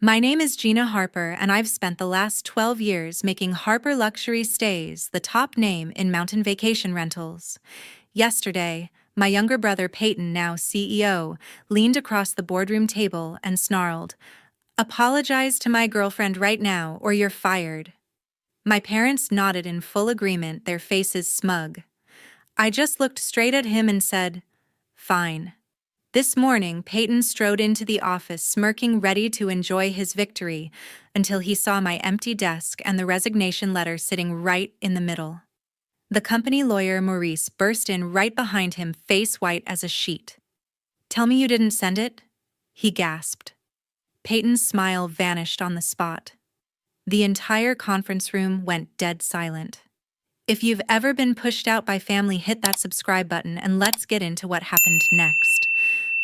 My name is Gina Harper, and I've spent the last 12 years making Harper Luxury Stays the top name in mountain vacation rentals. Yesterday, my younger brother Peyton, now CEO, leaned across the boardroom table and snarled, "Apologize to my girlfriend right now, or you're fired." My parents nodded in full agreement, their faces smug. I just looked straight at him and said, "Fine." This morning, Peyton strode into the office smirking, ready to enjoy his victory, until he saw my empty desk and the resignation letter sitting right in the middle. The company lawyer Maurice burst in right behind him, face white as a sheet. "Tell me you didn't send it?" he gasped. Peyton's smile vanished on the spot. The entire conference room went dead silent. If you've ever been pushed out by family, hit that subscribe button and let's get into what happened next.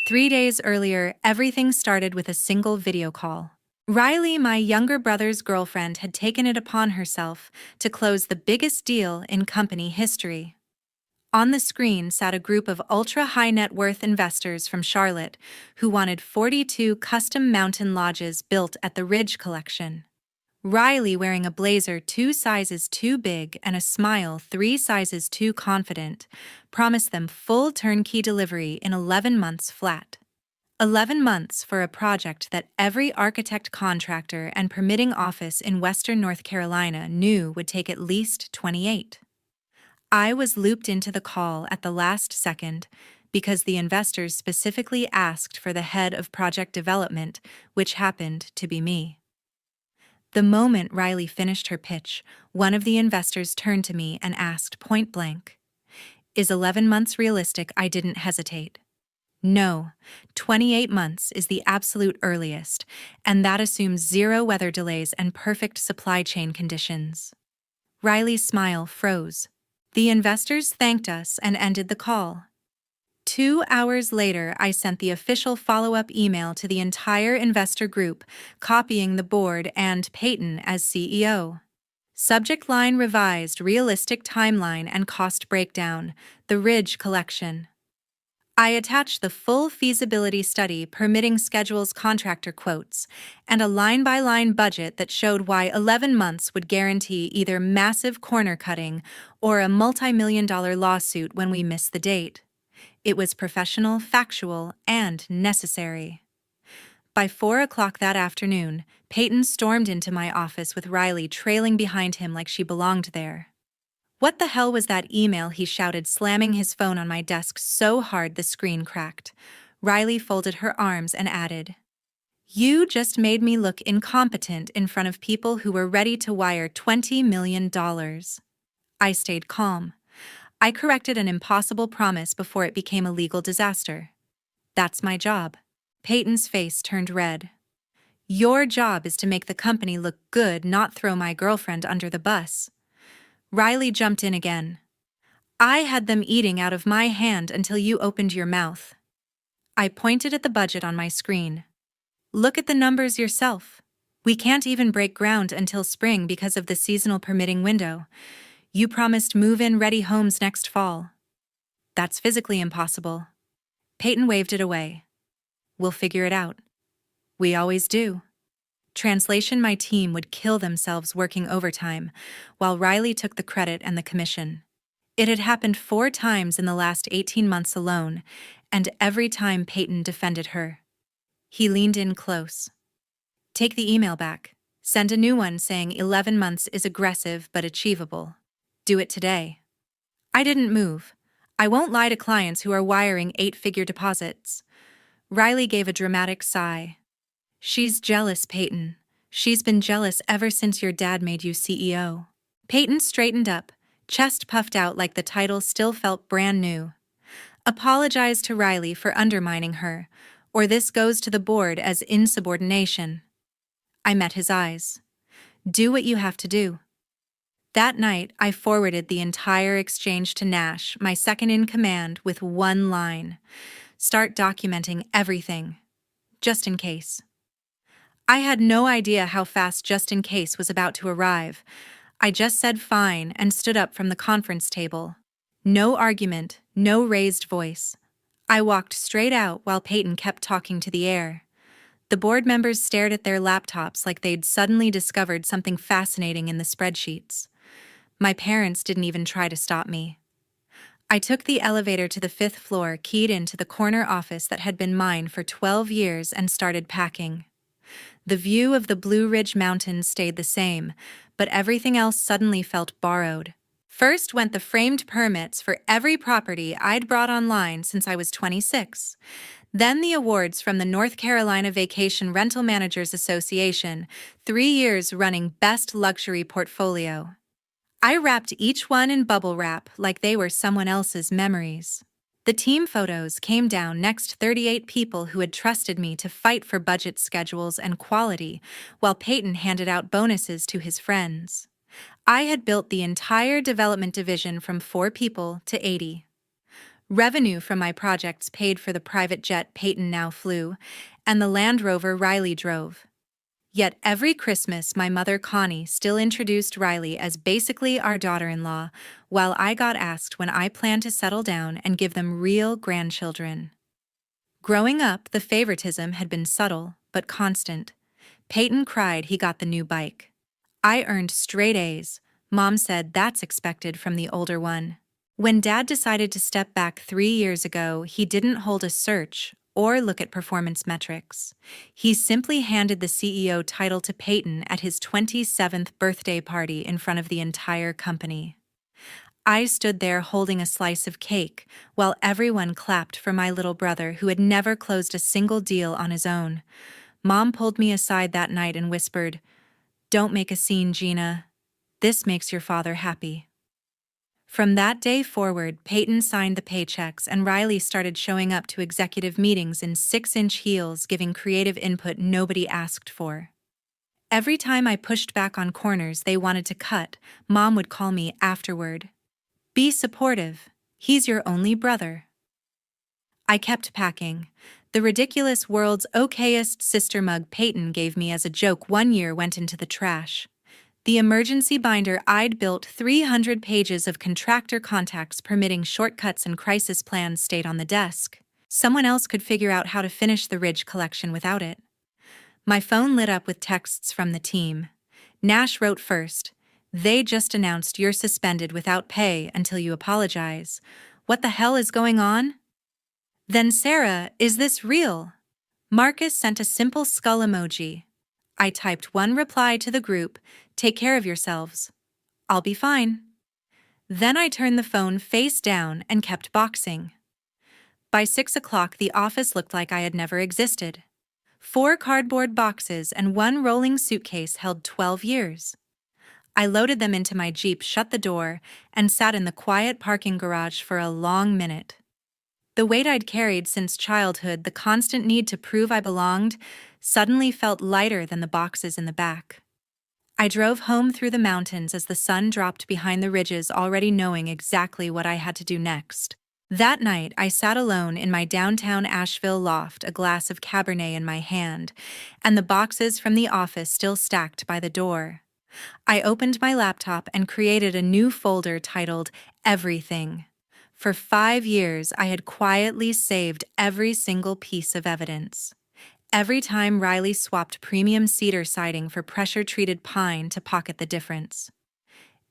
3 days earlier, everything started with a single video call. Riley, my younger brother's girlfriend, had taken it upon herself to close the biggest deal in company history. On the screen sat a group of ultra-high net worth investors from Charlotte who wanted 42 custom mountain lodges built at the Ridge Collection. Riley, wearing a blazer 2 sizes too big and a smile 3 sizes too confident, promised them full turnkey delivery in 11 months flat. 11 months for a project that every architect, contractor, and permitting office in Western North Carolina knew would take at least 28. I was looped into the call at the last second because the investors specifically asked for the head of project development, which happened to be me. The moment Riley finished her pitch, one of the investors turned to me and asked point blank, "Is 11 months realistic?" I didn't hesitate. "No, 28 months is the absolute earliest, and that assumes zero weather delays and perfect supply chain conditions." Riley's smile froze. The investors thanked us and ended the call. 2 hours later, I sent the official follow-up email to the entire investor group, copying the board and Peyton as CEO. Subject line revised: realistic timeline and cost breakdown, the Ridge Collection. I attached the full feasibility study, permitting schedules, contractor quotes, and a line-by-line budget that showed why 11 months would guarantee either massive corner cutting or a multi-million-dollar lawsuit when we missed the date. It was professional, factual, and necessary. By 4 o'clock that afternoon, Peyton stormed into my office with Riley trailing behind him like she belonged there. "What the hell was that email?" he shouted, slamming his phone on my desk so hard the screen cracked. Riley folded her arms and added, "You just made me look incompetent in front of people who were ready to wire $20 million. I stayed calm. I corrected an impossible promise before it became a legal disaster. That's my job. Peyton's face turned red. "Your job is to make the company look good, not throw my girlfriend under the bus." Riley jumped in again. "I had them eating out of my hand until you opened your mouth." I pointed at the budget on my screen. "Look at the numbers yourself. We can't even break ground until spring because of the seasonal permitting window. You promised move-in ready homes next fall. That's physically impossible." Peyton waved it away. "We'll figure it out. We always do." Translation: my team would kill themselves working overtime, while Riley took the credit and the commission. It had happened 4 times in the last 18 months alone, and every time Peyton defended her. He leaned in close. "Take the email back. Send a new one saying 11 months is aggressive but achievable. Do it today." I didn't move. I won't lie to clients who are wiring 8-figure deposits. Riley gave a dramatic sigh. "She's jealous, Peyton. She's been jealous ever since your dad made you CEO." Peyton straightened up, chest puffed out like the title still felt brand new. "Apologize to Riley for undermining her, or this goes to the board as insubordination." I met his eyes. "Do what you have to do." That night, I forwarded the entire exchange to Nash, my second in command, with one line: "Start documenting everything. Just in case." I had no idea how fast just in case was about to arrive. I just said fine and stood up from the conference table. No argument, no raised voice. I walked straight out while Peyton kept talking to the air. The board members stared at their laptops like they'd suddenly discovered something fascinating in the spreadsheets. My parents didn't even try to stop me. I took the elevator to the 5th floor, keyed into the corner office that had been mine for 12 years, and started packing. The view of the Blue Ridge Mountains stayed the same, but everything else suddenly felt borrowed. First went the framed permits for every property I'd brought online since I was 26. Then the awards from the North Carolina Vacation Rental Managers Association, 3 years running Best Luxury Portfolio. I wrapped each one in bubble wrap like they were someone else's memories. The team photos came down next 38 people who had trusted me to fight for budget schedules and quality, while Peyton handed out bonuses to his friends. I had built the entire development division from 4 people to 80. Revenue from my projects paid for the private jet Peyton now flew, and the Land Rover Riley drove. Yet every Christmas, my mother Connie still introduced Riley as basically our daughter-in-law, while I got asked when I planned to settle down and give them real grandchildren. Growing up, the favoritism had been subtle but constant. Peyton cried he got the new bike. I earned straight A's. Mom said that's expected from the older one. When Dad decided to step back 3 years ago, he didn't hold a search or look at performance metrics. He simply handed the CEO title to Peyton at his 27th birthday party in front of the entire company. I stood there holding a slice of cake while everyone clapped for my little brother who had never closed a single deal on his own. Mom pulled me aside that night and whispered, "Don't make a scene, Gina. This makes your father happy." From that day forward, Peyton signed the paychecks and Riley started showing up to executive meetings in 6-inch heels, giving creative input nobody asked for. Every time I pushed back on corners they wanted to cut, Mom would call me afterward. "Be supportive. He's your only brother." I kept packing. The ridiculous world's okayest sister mug Peyton gave me as a joke one year went into the trash. The emergency binder I'd built, 300 pages of contractor contacts permitting shortcuts and crisis plans, stayed on the desk. Someone else could figure out how to finish the Ridge collection without it. My phone lit up with texts from the team. Nash wrote first, "They just announced you're suspended without pay until you apologize. What the hell is going on?" Then Sarah, "Is this real?" Marcus sent a simple skull emoji. I typed one reply to the group, "Take care of yourselves. I'll be fine." Then I turned the phone face down and kept boxing. By 6 o'clock, the office looked like I had never existed. 4 cardboard boxes and 1 rolling suitcase held 12 years. I loaded them into my Jeep, shut the door, and sat in the quiet parking garage for a long minute. The weight I'd carried since childhood, the constant need to prove I belonged, suddenly felt lighter than the boxes in the back. I drove home through the mountains as the sun dropped behind the ridges, already knowing exactly what I had to do next. That night, I sat alone in my downtown Asheville loft, a glass of Cabernet in my hand, and the boxes from the office still stacked by the door. I opened my laptop and created a new folder titled Everything. For 5 years, I had quietly saved every single piece of evidence. Every time Riley swapped premium cedar siding for pressure-treated pine to pocket the difference.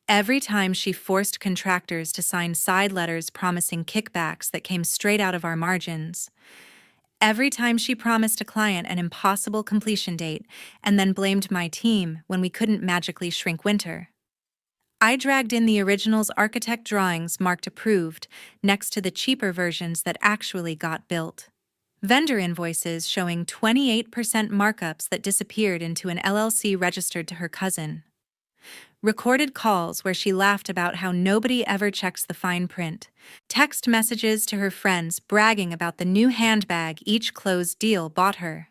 Every time she forced contractors to sign side letters promising kickbacks that came straight out of our margins. Every time she promised a client an impossible completion date and then blamed my team when we couldn't magically shrink winter. I dragged in the original's architect drawings marked approved next to the cheaper versions that actually got built. Vendor invoices showing 28% markups that disappeared into an LLC registered to her cousin. Recorded calls where she laughed about how nobody ever checks the fine print. Text messages to her friends bragging about the new handbag each closed deal bought her.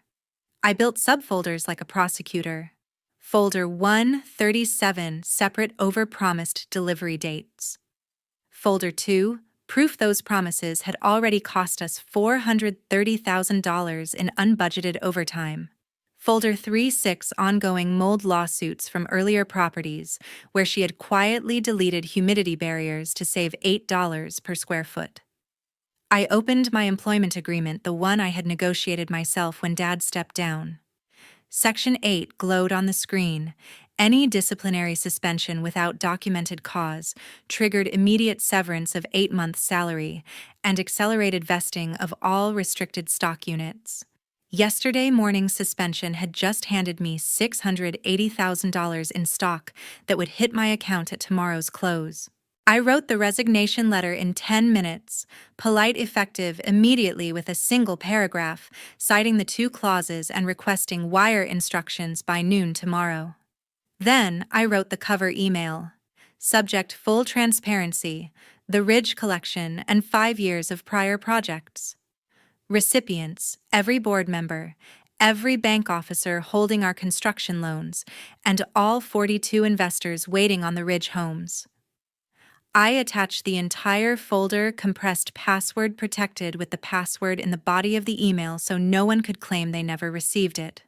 I built subfolders like a prosecutor. Folder 137, separate overpromised delivery dates. Folder 2, proof those promises had already cost us $430,000 in unbudgeted overtime. Folder 36, ongoing mold lawsuits from earlier properties, where she had quietly deleted humidity barriers to save $8 per square foot. I opened my employment agreement, the one I had negotiated myself when Dad stepped down. Section 8 glowed on the screen. Any disciplinary suspension without documented cause triggered immediate severance of 8 months' salary and accelerated vesting of all restricted stock units. Yesterday morning's suspension had just handed me $680,000 in stock that would hit my account at tomorrow's close. I wrote the resignation letter in 10 minutes, polite, effective immediately with a single paragraph, citing the 2 clauses and requesting wire instructions by noon tomorrow. Then I wrote the cover email. Subject: full transparency, the Ridge Collection, and 5 years of prior projects. Recipients: every board member, every bank officer holding our construction loans, and all 42 investors waiting on the Ridge homes. I attached the entire folder, compressed, password protected, with the password in the body of the email so no one could claim they never received it.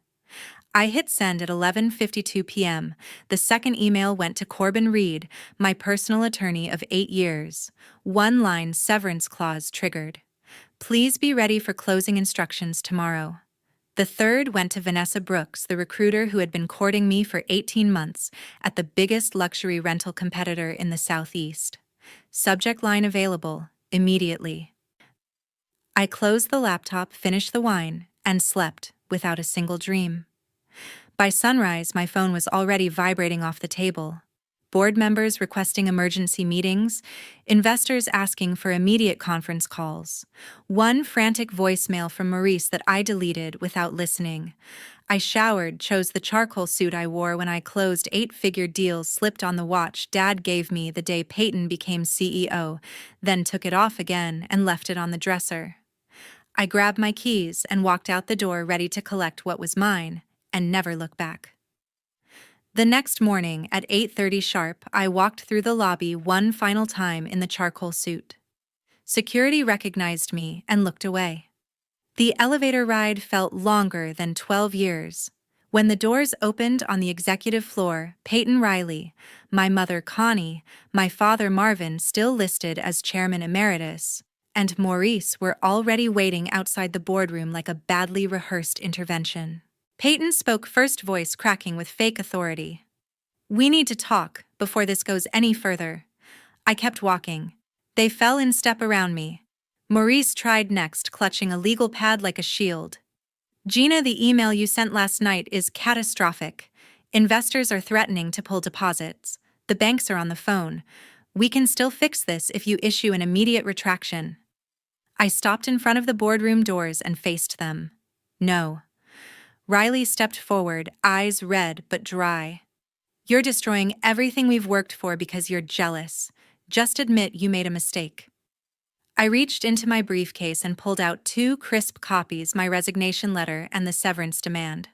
I hit send at 11:52 p.m. The second email went to Corbin Reed, my personal attorney of 8 years. One-line severance clause triggered. Please be ready for closing instructions tomorrow. The third went to Vanessa Brooks, the recruiter who had been courting me for 18 months at the biggest luxury rental competitor in the Southeast. Subject line: available, immediately. I closed the laptop, finished the wine, and slept without a single dream. By sunrise, my phone was already vibrating off the table. Board members requesting emergency meetings, investors asking for immediate conference calls. One frantic voicemail from Maurice that I deleted without listening. I showered, chose the charcoal suit I wore when I closed 8-figure deals, slipped on the watch Dad gave me the day Peyton became CEO, then took it off again and left it on the dresser. I grabbed my keys and walked out the door, ready to collect what was mine and never look back. The next morning at 8:30 sharp, I walked through the lobby one final time in the charcoal suit. Security recognized me and looked away. The elevator ride felt longer than 12 years. When the doors opened on the executive floor, Peyton Riley, my mother Connie, my father Marvin, still listed as chairman emeritus, and Maurice were already waiting outside the boardroom like a badly rehearsed intervention. Peyton spoke first, voice cracking with fake authority. "We need to talk before this goes any further." I kept walking. They fell in step around me. Maurice tried next, clutching a legal pad like a shield. "Gina, the email you sent last night is catastrophic. Investors are threatening to pull deposits. The banks are on the phone. We can still fix this if you issue an immediate retraction." I stopped in front of the boardroom doors and faced them. "No." Riley stepped forward, eyes red but dry. "You're destroying everything we've worked for because you're jealous. Just admit you made a mistake." I reached into my briefcase and pulled out 2 crisp copies, my resignation letter and the severance demand.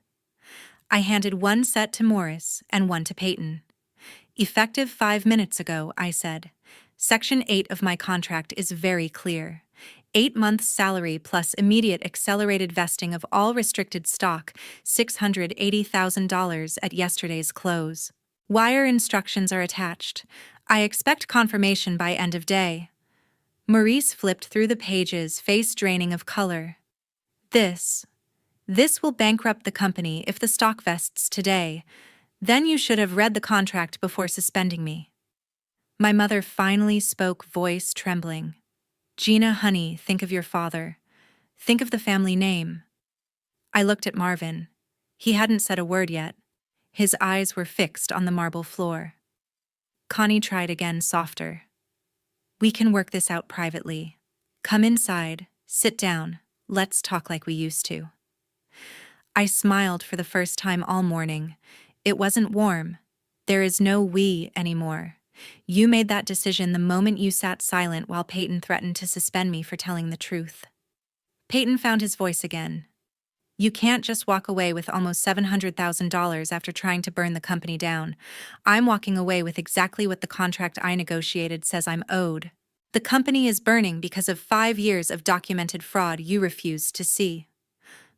I handed one set to Morris and one to Peyton. "Effective 5 minutes ago," I said. "Section 8 of my contract is very clear. 8 months' salary plus immediate accelerated vesting of all restricted stock, $680,000 at yesterday's close. Wire instructions are attached. I expect confirmation by end of day." Maurice flipped through the pages, face draining of color. This will bankrupt the company if the stock vests today. Then you should have read the contract before suspending me." My mother finally spoke, voice trembling. "Gina, honey, think of your father. Think of the family name." I looked at Marvin. He hadn't said a word yet. His eyes were fixed on the marble floor. Connie tried again, softer. "We can work this out privately. Come inside, sit down, let's talk like we used to." I smiled for the first time all morning. It wasn't warm. There is no "we" anymore. You made that decision the moment you sat silent while Peyton threatened to suspend me for telling the truth. Peyton found his voice again. "You can't just walk away with almost $700,000 after trying to burn the company down. I'm walking away with exactly what the contract I negotiated says I'm owed. The company is burning because of 5 years of documented fraud you refused to see."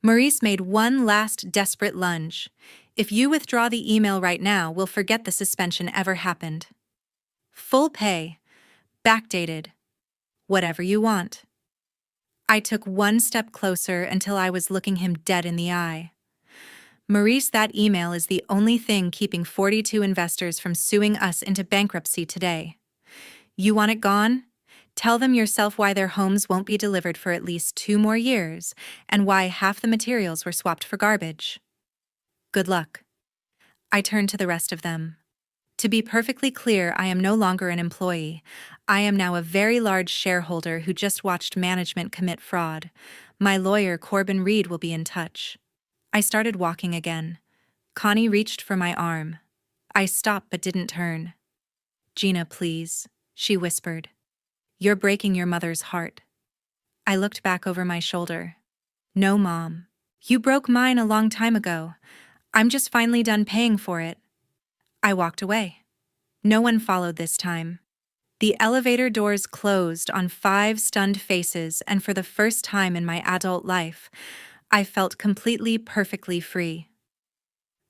Maurice made one last desperate lunge. "If you withdraw the email right now, we'll forget the suspension ever happened. Full pay. Backdated. Whatever you want." I took one step closer until I was looking him dead in the eye. Maurice, that email is the only thing keeping 42 investors from suing us into bankruptcy today. You want it gone? Tell them yourself why their homes won't be delivered for at least 2 more years, and why half the materials were swapped for garbage. Good luck. I turned to the rest of them. To be perfectly clear, I am no longer an employee. I am now a very large shareholder who just watched management commit fraud. My lawyer, Corbin Reed, will be in touch. I started walking again. Connie reached for my arm. I stopped but didn't turn. Gina, please, she whispered. You're breaking your mother's heart. I looked back over my shoulder. No, Mom. You broke mine a long time ago. I'm just finally done paying for it. I walked away. No one followed this time. The elevator doors closed on 5 stunned faces, and for the first time in my adult life, I felt completely, perfectly free.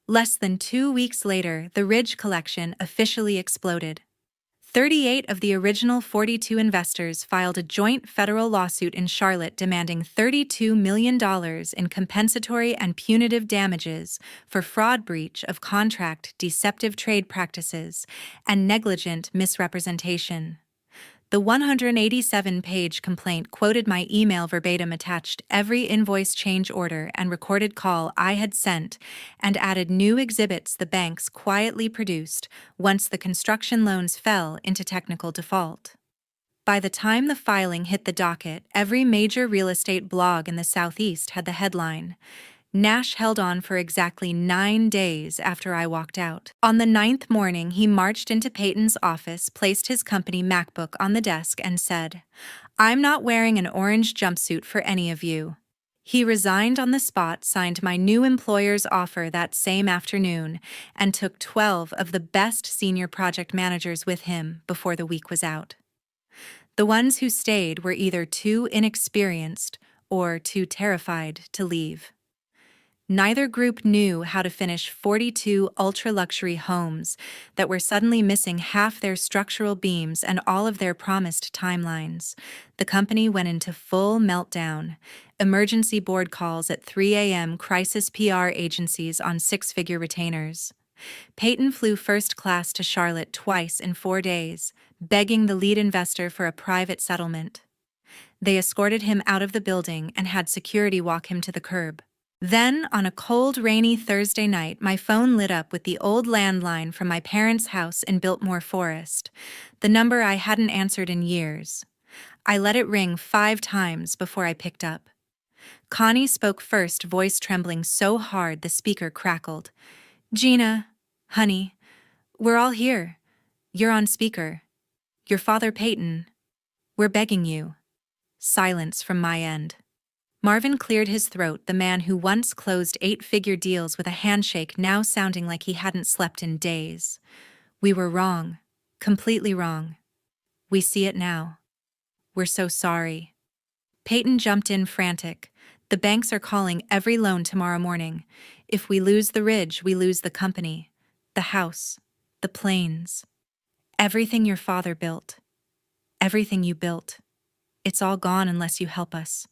Less than 2 weeks later, the Ridge collection officially exploded. 38 of the original 42 investors filed a joint federal lawsuit in Charlotte demanding $32 million in compensatory and punitive damages for fraud, breach of contract, deceptive trade practices, and negligent misrepresentation. The 187-page complaint quoted my email verbatim, attached every invoice, change order, and recorded call I had sent, and added new exhibits the banks quietly produced once the construction loans fell into technical default. By the time the filing hit the docket, every major real estate blog in the Southeast had the headline, "Nash held on for exactly 9 days after I walked out." On the 9th morning, he marched into Peyton's office, placed his company MacBook on the desk, and said, "I'm not wearing an orange jumpsuit for any of you." He resigned on the spot, signed my new employer's offer that same afternoon, and took 12 of the best senior project managers with him before the week was out. The ones who stayed were either too inexperienced or too terrified to leave. Neither group knew how to finish 42 ultra-luxury homes that were suddenly missing half their structural beams and all of their promised timelines. The company went into full meltdown. Emergency board calls at 3 a.m., crisis PR agencies on 6-figure retainers. Peyton flew first class to Charlotte twice in 4 days, begging the lead investor for a private settlement. They escorted him out of the building and had security walk him to the curb. Then, on a cold, rainy Thursday night, my phone lit up with the old landline from my parents' house in Biltmore Forest, the number I hadn't answered in years. I let it ring 5 times before I picked up. Connie spoke first, voice trembling so hard the speaker crackled. "Gina, honey, we're all here. You're on speaker. Your father, Peyton. We're begging you." Silence from my end. Marvin cleared his throat, the man who once closed 8-figure deals with a handshake, now sounding like he hadn't slept in days. "We were wrong. Completely wrong. We see it now. We're so sorry." Peyton jumped in frantic. "The banks are calling every loan tomorrow morning. If we lose the Ridge, we lose the company, the house, the planes. Everything your father built. Everything you built. It's all gone unless you help us."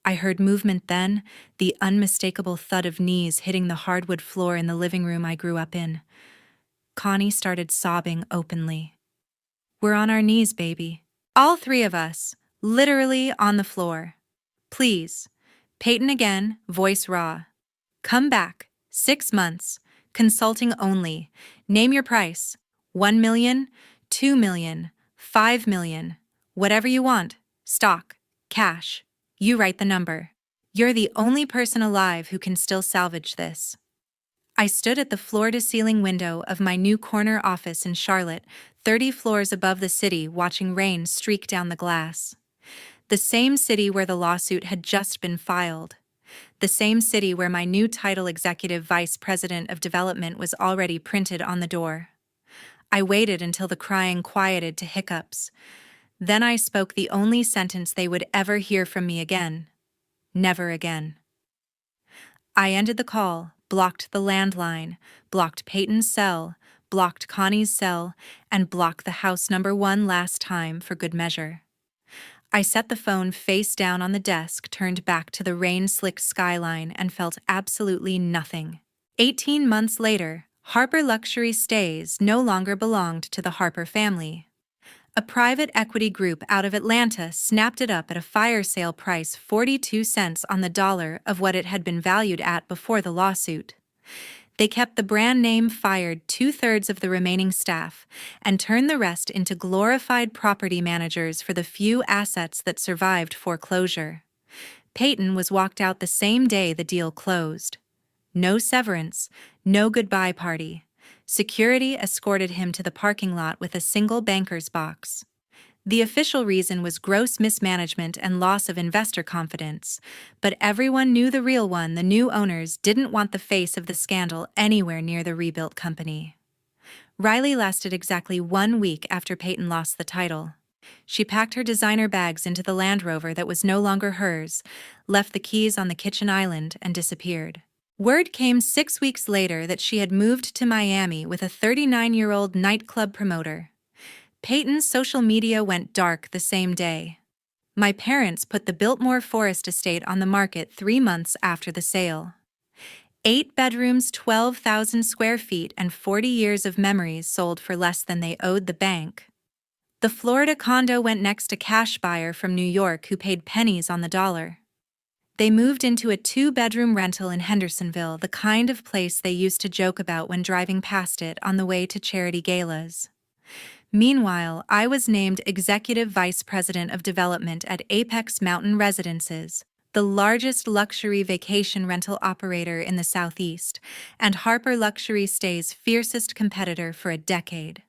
I heard movement then, the unmistakable thud of knees hitting the hardwood floor in the living room I grew up in. Connie started sobbing openly. "We're on our knees, baby. All 3 of us, literally on the floor. Please." Peyton again, voice raw. "Come back. 6 months. Consulting only. Name your price. 1 million, 2 million, 5 million. Whatever you want. Stock. Cash. You write the number. You're the only person alive who can still salvage this." I stood at the floor-to-ceiling window of my new corner office in Charlotte, 30 floors above the city, watching rain streak down the glass. The same city where the lawsuit had just been filed. The same city where my new title, Executive Vice President of Development, was already printed on the door. I waited until the crying quieted to hiccups. Then I spoke the only sentence they would ever hear from me again. Never again. I ended the call, blocked the landline, blocked Peyton's cell, blocked Connie's cell, and blocked the house number 1 last time for good measure. I set the phone face down on the desk, turned back to the rain-slicked skyline, and felt absolutely nothing. 18 months later, Harper Luxury Stays no longer belonged to the Harper family. A private equity group out of Atlanta snapped it up at a fire sale price 42 cents on the dollar of what it had been valued at before the lawsuit. They kept the brand name, fired two-thirds of the remaining staff, and turned the rest into glorified property managers for the few assets that survived foreclosure. Peyton was walked out the same day the deal closed. No severance, no goodbye party. Security escorted him to the parking lot with a single banker's box. The official reason was gross mismanagement and loss of investor confidence, but everyone knew the real one. The new owners didn't want the face of the scandal anywhere near the rebuilt company. Riley lasted exactly 1 week after Peyton lost the title. She packed her designer bags into the Land Rover that was no longer hers, left the keys on the kitchen island, and disappeared. Word came 6 weeks later that she had moved to Miami with a 39-year-old nightclub promoter. Peyton's social media went dark the same day. My parents put the Biltmore Forest estate on the market 3 months after the sale. 8 bedrooms, 12,000 square feet, and 40 years of memories sold for less than they owed the bank. The Florida condo went next to a cash buyer from New York who paid pennies on the dollar. They moved into a 2-bedroom rental in Hendersonville, the kind of place they used to joke about when driving past it on the way to charity galas. Meanwhile, I was named Executive Vice President of Development at Apex Mountain Residences, the largest luxury vacation rental operator in the Southeast, and Harper Luxury Stays' fiercest competitor for a decade.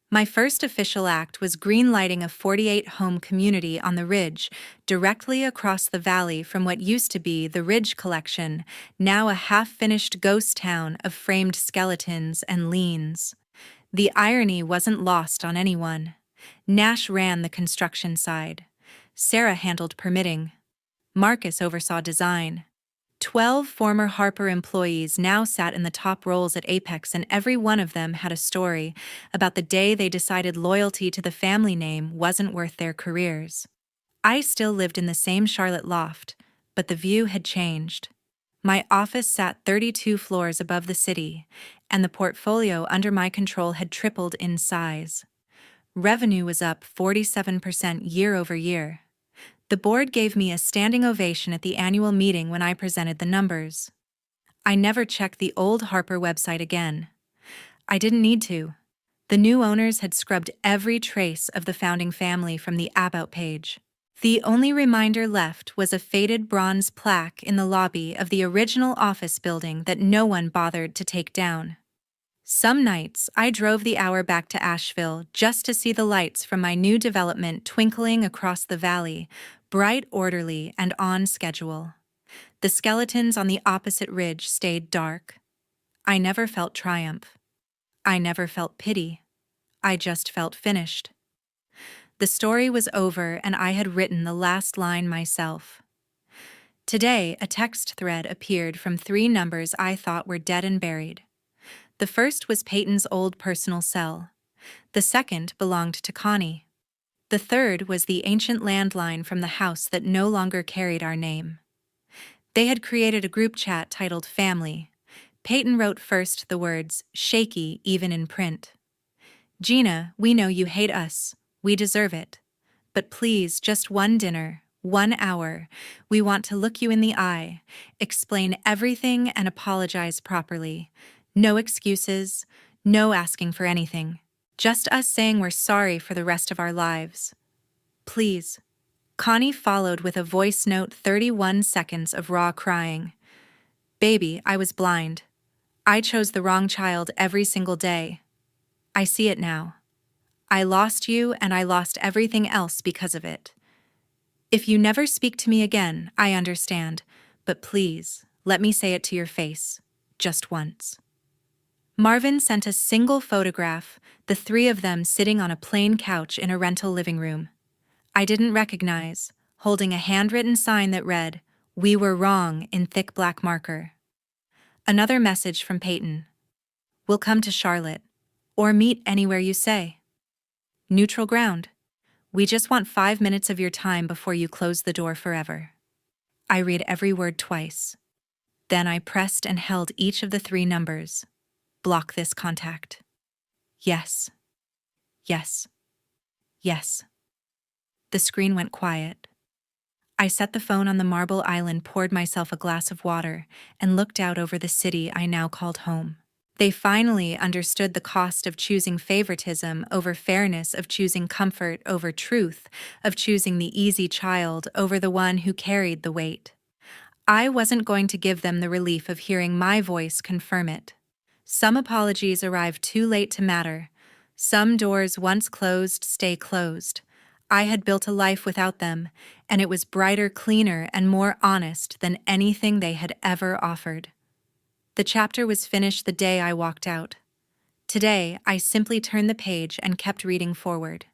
My first official act was greenlighting a 48-home community on the Ridge, directly across the valley from what used to be the Ridge Collection, now a half-finished ghost town of framed skeletons and liens. The irony wasn't lost on anyone. Nash ran the construction side. Sarah handled permitting. Marcus oversaw design. 12 former Harper employees now sat in the top roles at Apex, and every one of them had a story about the day they decided loyalty to the family name wasn't worth their careers. I still lived in the same Charlotte loft, but the view had changed. My office sat 32 floors above the city, and the portfolio under my control had tripled in size. Revenue was up 47% year over year. The board gave me a standing ovation at the annual meeting when I presented the numbers. I never checked the old Harper website again. I didn't need to. The new owners had scrubbed every trace of the founding family from the About page. The only reminder left was a faded bronze plaque in the lobby of the original office building that no one bothered to take down. Some nights, I drove the hour back to Asheville just to see the lights from my new development twinkling across the valley, bright, orderly, and on schedule. The skeletons on the opposite ridge stayed dark. I never felt triumph. I never felt pity. I just felt finished. The story was over, and I had written the last line myself. Today, a text thread appeared from 3 numbers I thought were dead and buried. The first was Peyton's old personal cell. The second belonged to Connie. The third was the ancient landline from the house that no longer carried our name. They had created a group chat titled Family. Peyton wrote first the words, shaky even in print. Gina, we know you hate us. We deserve it. But please, just one dinner, 1 hour. We want to look you in the eye, explain everything, and apologize properly. No excuses, no asking for anything. Just us saying we're sorry for the rest of our lives. Please. Connie followed with a voice note, 31 seconds of raw crying. Baby, I was blind. I chose the wrong child every single day. I see it now. I lost you, and I lost everything else because of it. If you never speak to me again, I understand, but please, let me say it to your face, just once. Marvin sent a single photograph, the 3 of them sitting on a plain couch in a rental living room. I didn't recognize, holding a handwritten sign that read, "We were wrong," in thick black marker. Another message from Peyton. We'll come to Charlotte, or meet anywhere you say. Neutral ground. We just want 5 minutes of your time before you close the door forever. I read every word twice. Then I pressed and held each of the 3 numbers. Block this contact. Yes. Yes. Yes. The screen went quiet. I set the phone on the marble island, poured myself a glass of water, and looked out over the city I now called home. They finally understood the cost of choosing favoritism over fairness, of choosing comfort over truth, of choosing the easy child over the one who carried the weight. I wasn't going to give them the relief of hearing my voice confirm it. Some apologies arrive too late to matter. Some doors once closed stay closed. I had built a life without them, and it was brighter, cleaner, and more honest than anything they had ever offered. The chapter was finished the day I walked out. Today, I simply turned the page and kept reading forward.